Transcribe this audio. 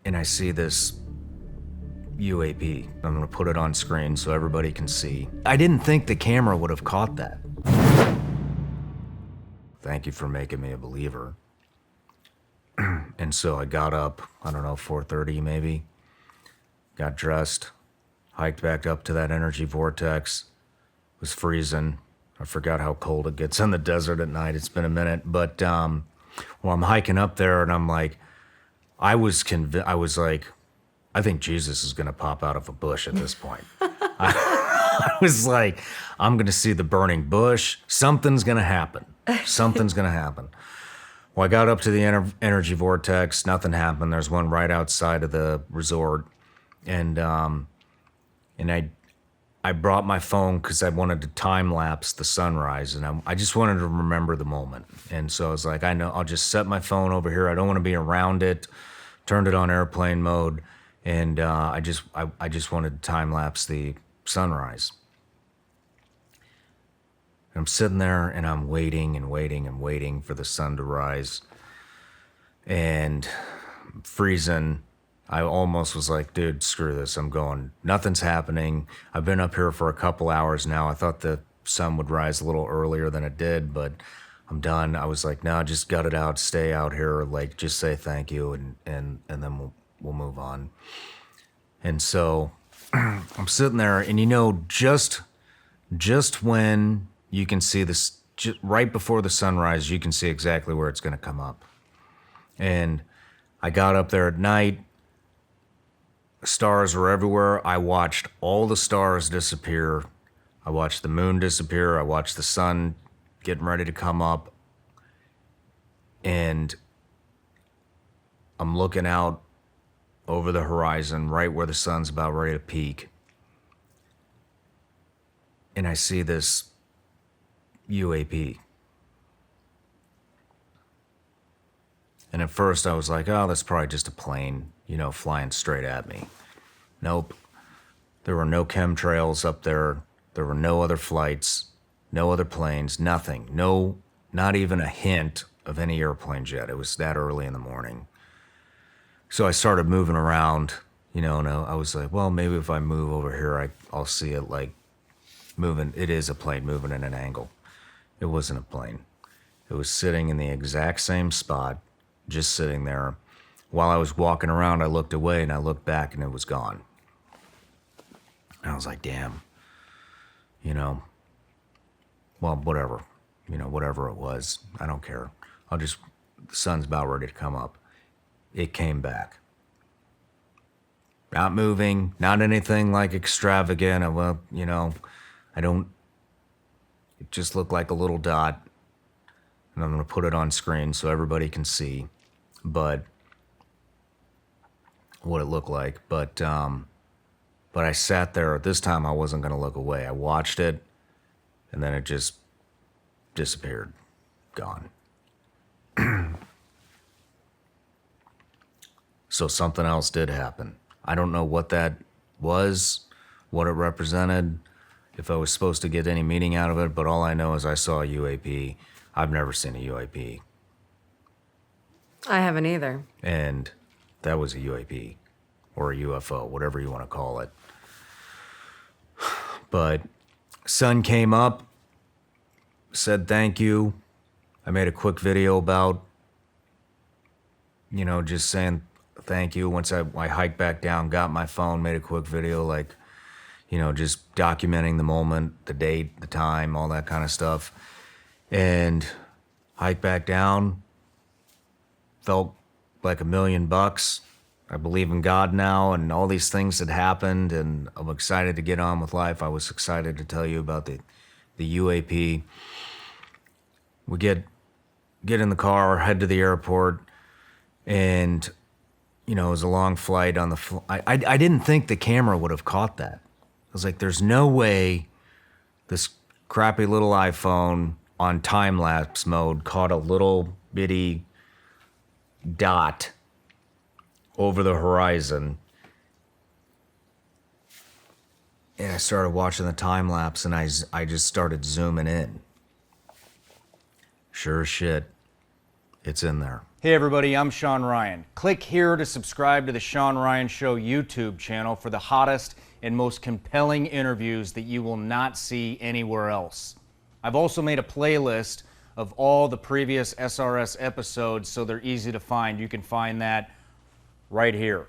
and I see this UAP. I'm gonna put it on screen so everybody can see. I didn't think the camera would have caught that. Thank you for making me a believer. And so I got up, I don't know, 4:30 maybe, got dressed, hiked back up to that energy vortex. It was freezing. I forgot how cold it gets in the desert at night. It's been a minute. But well, I'm hiking up there and I'm like, I was like, I think Jesus is going to pop out of a bush at this point. I was like, I'm going to see the burning bush. Something's going to happen. Something's going to happen. Well, I got up to the energy vortex. Nothing happened. There's one right outside of the resort. And I brought my phone because I wanted to time lapse the sunrise, and I just wanted to remember the moment. And so I was like, I know, I'll just set my phone over here. I don't want to be around it. Turned it on airplane mode, and I just wanted to time lapse the sunrise. I'm sitting there and I'm waiting and waiting and waiting for the sun to rise, and freezing. I almost was like, dude, screw this. I'm going. Nothing's happening. I've been up here for a couple hours now. I thought the sun would rise a little earlier than it did, but I'm done. I was like, no, just gut it out. Stay out here. Like, just say thank you, and then we'll move on. And so I'm sitting there, and just when you can see this, right before the sunrise, you can see exactly where it's going to come up. And I got up there at night. Stars were everywhere. I watched all the stars disappear. I watched the moon disappear. I watched the sun getting ready to come up. And I'm looking out over the horizon, right where the sun's about ready to peak. And I see this UAP. And at first I was like, oh, that's probably just a plane, flying straight at me. Nope. There were no chemtrails up there. There were no other flights, no other planes, nothing. No, not even a hint of any airplanes yet. It was that early in the morning. So I started moving around, and I was like, well, maybe if I move over here, I'll see it like moving. It is a plane moving in an angle. It wasn't a plane. It was sitting in the exact same spot, just sitting there. While I was walking around, I looked away and I looked back and it was gone. And I was like, damn, well, whatever, whatever it was, I don't care. The sun's about ready to come up. It came back. Not moving, not anything like extravagant. It just looked like a little dot. And I'm going to put it on screen so everybody can see. But what it looked like. But I sat there. This time I wasn't going to look away. I watched it, and then it just disappeared. Gone. So something else did happen. I don't know what that was, what it represented, if I was supposed to get any meaning out of it, but all I know is I saw a UAP. I've never seen a UAP. I haven't either. And that was a UAP or a UFO, whatever you want to call it. But sun came up, said thank you. I made a quick video about, just saying thank you. Once I hiked back down, got my phone, made a quick video, like, just documenting the moment, the date, the time, all that kind of stuff. And hiked back down, felt like $1,000,000. I believe in God now, and all these things had happened, and I'm excited to get on with life. I was excited to tell you about the UAP. We get in the car, head to the airport, and it was a long flight on the I didn't think the camera would have caught that. I was like, there's no way this crappy little iPhone on time-lapse mode caught a little bitty dot over the horizon. And I started watching the time-lapse, and I just started zooming in. Sure as shit, It's in there. Hey everybody, I'm Shawn Ryan. Click here to subscribe to the Shawn Ryan Show YouTube channel for the hottest and most compelling interviews that you will not see anywhere else. I've also made a playlist of all the previous SRS episodes so they're easy to find. You can find that right here.